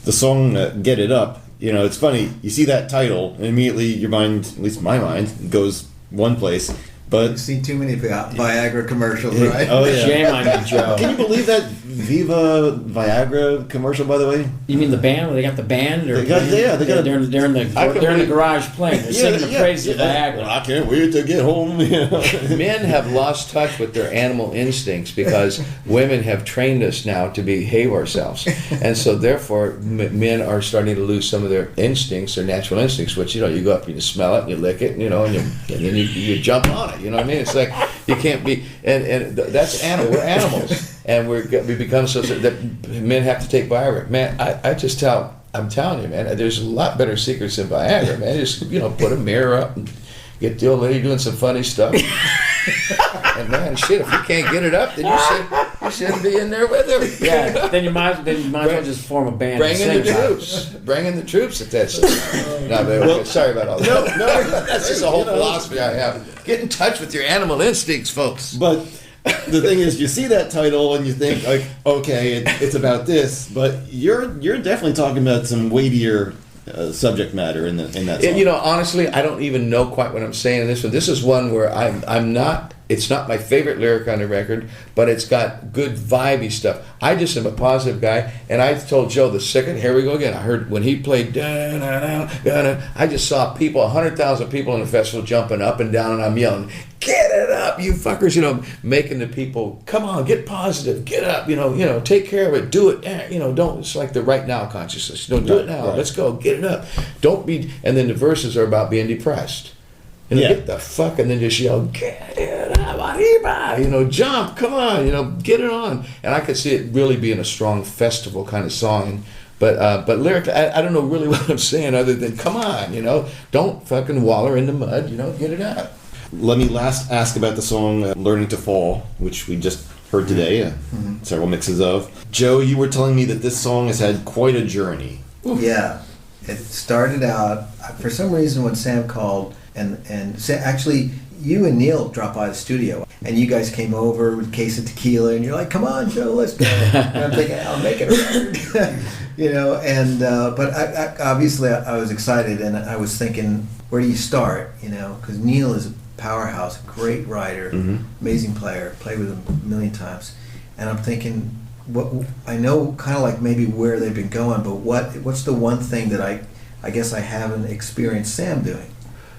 the song Get It Up, you know, it's funny, you see that title, and immediately your mind, at least my mind, goes one place. But you've seen too many Viagra commercials, right? Oh yeah. Shame on you, Joe. Can you believe that Viva Viagra commercial? By the way, You mean the band? Where they got the band? Or They got- yeah, they got a- they're in the garage playing. They're singing the praises of Viagra. I can't wait to get home. You know? Men have lost touch with their animal instincts because women have trained us now to behave ourselves, and so therefore men are starting to lose some of their instincts, their natural instincts. Which, you know, you go up and you smell it and you lick it, and, you know, and then you jump on it. You know what I mean? It's like you can't be, and that's animal. We're animals, and we become so that men have to take Viagra. Man, I'm telling you, man, there's a lot better secrets than Viagra, man. Just, you know, put a mirror up and get the old lady doing some funny stuff. And man, shit, if you can't get it up, then you shouldn't be in there with her. Yeah, then you might as well just form a band. Bring in the troops. Bring in the troops at that time. No, but, okay, sorry about all that. No, that's just a whole philosophy I have. Get in touch with your animal instincts, folks. But the thing is, you see that title and you think, like, okay, it's about this, but you're definitely talking about some weightier subject matter in that song. You know, honestly, I don't even know quite what I'm saying in this one. This is one where I'm not. It's not my favorite lyric on the record, but it's got good vibey stuff. I just am a positive guy, and I told Joe the second, here we go again. I heard when he played, I just saw 100,000 people in the festival jumping up and down, and I'm yelling, "Get it up, you fuckers!" You know, making the people, come on, get positive, get up. You know, take care of it, do it. You know, don't. It's like the right now consciousness. Don't do it now. Right. Let's go, get it up. Don't be. And then the verses are about being depressed. You know, get the fuck, and then just yell, "Get it up, arriba!" You know, jump, come on, you know, get it on. And I could see it really being a strong festival kind of song. But lyrically, I don't know really what I'm saying other than, come on, you know, don't fucking waller in the mud, you know, get it up. Let me last ask about the song Learning to Fall, which we just heard today, several mixes of. Joe, you were telling me that this song has had quite a journey. Yeah. It started out, for some reason, when Sam called, and actually, you and Neil dropped by the studio, and you guys came over with a case of tequila, and you're like, "Come on, Joe, let's go." And I'm thinking, I'll make it a record. You know, and but I obviously I was excited, and I was thinking, where do you start? You know, because Neil is a powerhouse, great writer, amazing player, played with him a million times, and I'm thinking, what I know kind of like maybe where they've been going, but what's the one thing that I guess I haven't experienced Sam doing,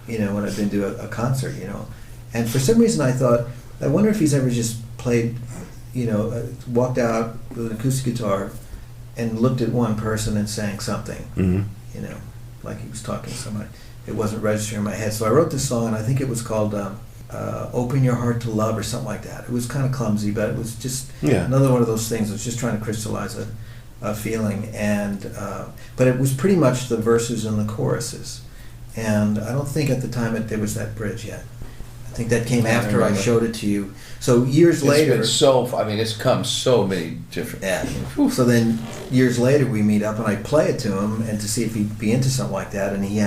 you know, when I've been to a concert, you know. And for some reason I thought, I wonder if he's ever just played, you know, walked out with an acoustic guitar and looked at one person and sang something, you know, like he was talking to somebody. It wasn't registering in my head. So I wrote this song, and I think it was called Open Your Heart to Love or something like that. It was kind of clumsy, but it was just another one of those things. I was just trying to crystallize a feeling. And but it was pretty much the verses and the choruses. And I don't think at the time there was that bridge yet. I think that came after I showed it to you. So years later... It's come so many different... Yeah. So then years later we meet up and I play it to him and to see if he'd be into something like that. And he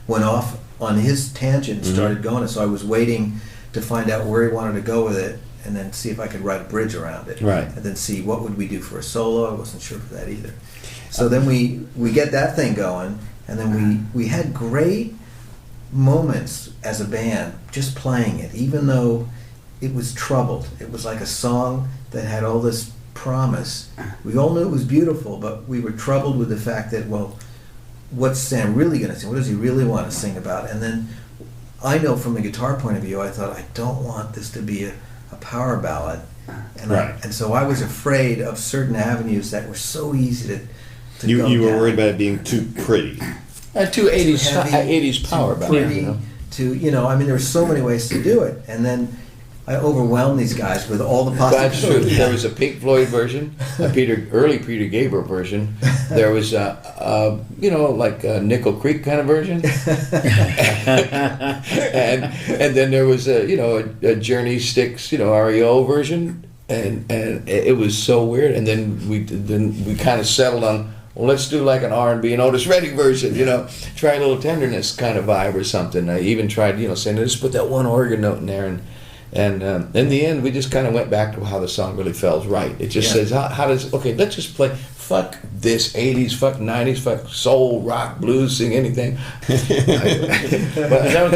went off on his tangent and started going. And so I was waiting to find out where he wanted to go with it and then see if I could write a bridge around it. Right. And then see what would we do for a solo. I wasn't sure for that either. So then we get that thing going, and then we had great moments as a band just playing it, even though it was troubled. It was like a song that had all this promise. We all knew it was beautiful, but we were troubled with the fact that, well, what's Sam really going to sing? What does he really want to sing about? And then I know from a guitar point of view, I thought, I don't want this to be a power ballad. And, and so I was afraid of certain avenues that were so easy to go You were down. worried about it being too pretty. Too 80s power ballad. You know, I mean, there were so many ways to do it. And then I overwhelmed these guys with all the That's true. possibilities. There was a Pink Floyd version, early Peter Gabriel version. There was you know, like a Nickel Creek kind of version, and then there was a Journey Styx, you know, REO version, and it was so weird. And then we kind of settled on, well, let's do like an R&B and Otis Redding version, you know, try a little tenderness kind of vibe or something. I even tried, you know, saying, let's put that one organ note in there, and in the end, we just kind of went back to how the song really felt right. It just says, how does, okay, let's just play fuck this 80s, fuck 90s, fuck soul, rock, blues, sing anything. But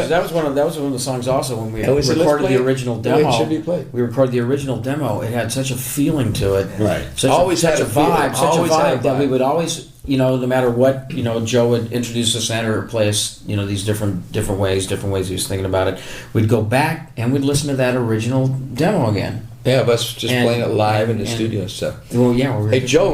that was one of the songs also when we And we said, "Let's recorded play the it. original The way it demo. should be played." We recorded the original demo. It had such a feeling to it. Right. Such Always such had a a feeling. vibe, such a Always had a vibe that we vibe. would always, no matter what, Joe would introduce us in or play us, these different ways he was thinking about it. We'd go back and we'd listen to that original demo again. Yeah, of us just And- playing it live in the and- studio and stuff. Well, yeah. Hey, Joe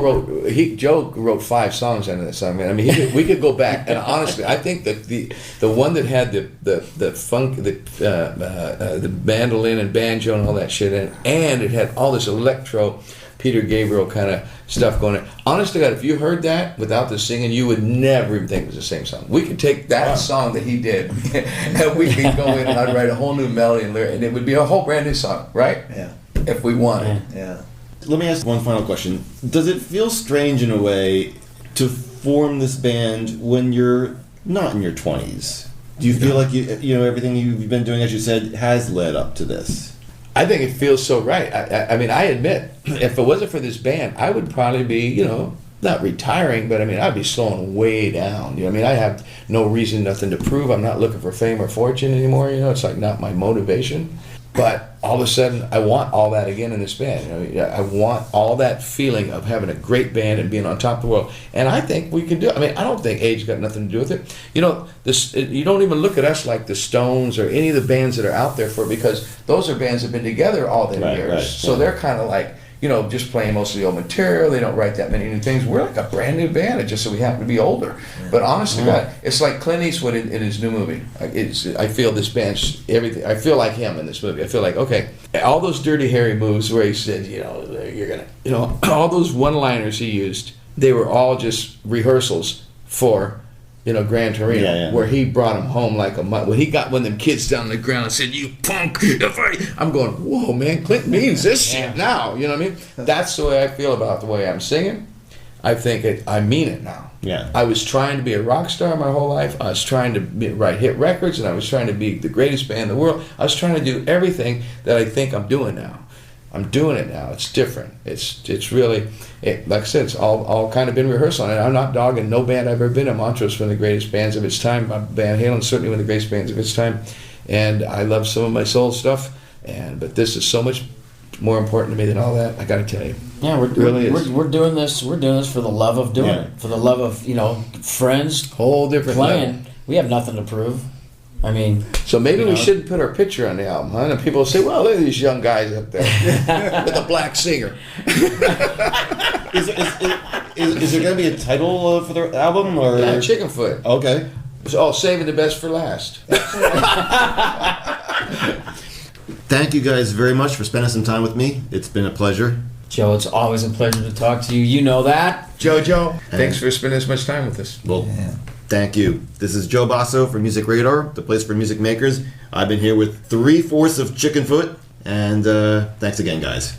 wrote 5 songs out of that song, man. I mean, we could go back, and honestly, I think that the one that had the funk, the mandolin and banjo and all that shit in it, and it had all this electro, Peter Gabriel kind of stuff going on. Honest to God, if you heard that without the singing, you would never even think it was the same song. We could take that song that he did, and we could go in and I'd write a whole new melody and lyric, and it would be a whole brand new song, right? Yeah. If we wanted. Yeah. Let me ask one final question. Does it feel strange in a way to form this band when you're not in your 20s? Do you feel like everything you've been doing, as you said, has led up to this? I think it feels so right. I mean, I admit, if it wasn't for this band, I would probably be, not retiring, but I mean, I'd be slowing way down. I mean, I have no reason, nothing to prove. I'm not looking for fame or fortune anymore. It's like not my motivation. But all of a sudden, I want all that again in this band. I want all that feeling of having a great band and being on top of the world. And I think we can do it. I mean, I don't think age got nothing to do with it. You don't even look at us like the Stones or any of the bands that are out there for it, because those are bands that have been together all their years. Right, so they're kind of like, just playing most of the old material. They don't write that many new things. We're like a brand new band. It's just so we happen to be older. Yeah. But honestly, God, it's like Clint Eastwood in his new movie. I feel this band's everything. I feel like him in this movie. I feel like, okay, all those Dirty Harry moves where he said, you're going to, all those one-liners he used, they were all just rehearsals for, Gran Torino, where he brought him home like a month. When he got one of them kids down on the ground and said, "You punk!" I'm going, "Whoa, man! Clint means this shit now." You know what I mean? That's the way I feel about the way I'm singing. I think I mean it now. Yeah. I was trying to be a rock star my whole life. I was trying to write hit records, and I was trying to be the greatest band in the world. I was trying to do everything that I think I'm doing now. I'm doing it now. It's different. It's really, like I said, it's all kind of been rehearsal. And I'm not dogging no band I've ever been in. Montrose, one of the greatest bands of its time. My band Halen, certainly one of the greatest bands of its time. And I love some of my soul stuff. But this is so much more important to me than all that. I got to tell you. Yeah, we're doing this. We're doing this for the love of doing it. For the love of friends. Whole different playing. level. We have nothing to prove. I mean, so maybe we shouldn't put our picture on the album, huh? And people will say, "Well, look at these young guys up there with a black singer." Is there going to be a title for the album, or Chickenfoot? Okay. Oh, saving the best for last. Thank you guys very much for spending some time with me. It's been a pleasure. Joe, it's always a pleasure to talk to you. You know that. Jojo, thanks for spending this much time with us. Well, thank you. This is Joe Basso from Music Radar, the place for music makers. I've been here with 3/4 of Chickenfoot, and thanks again, guys.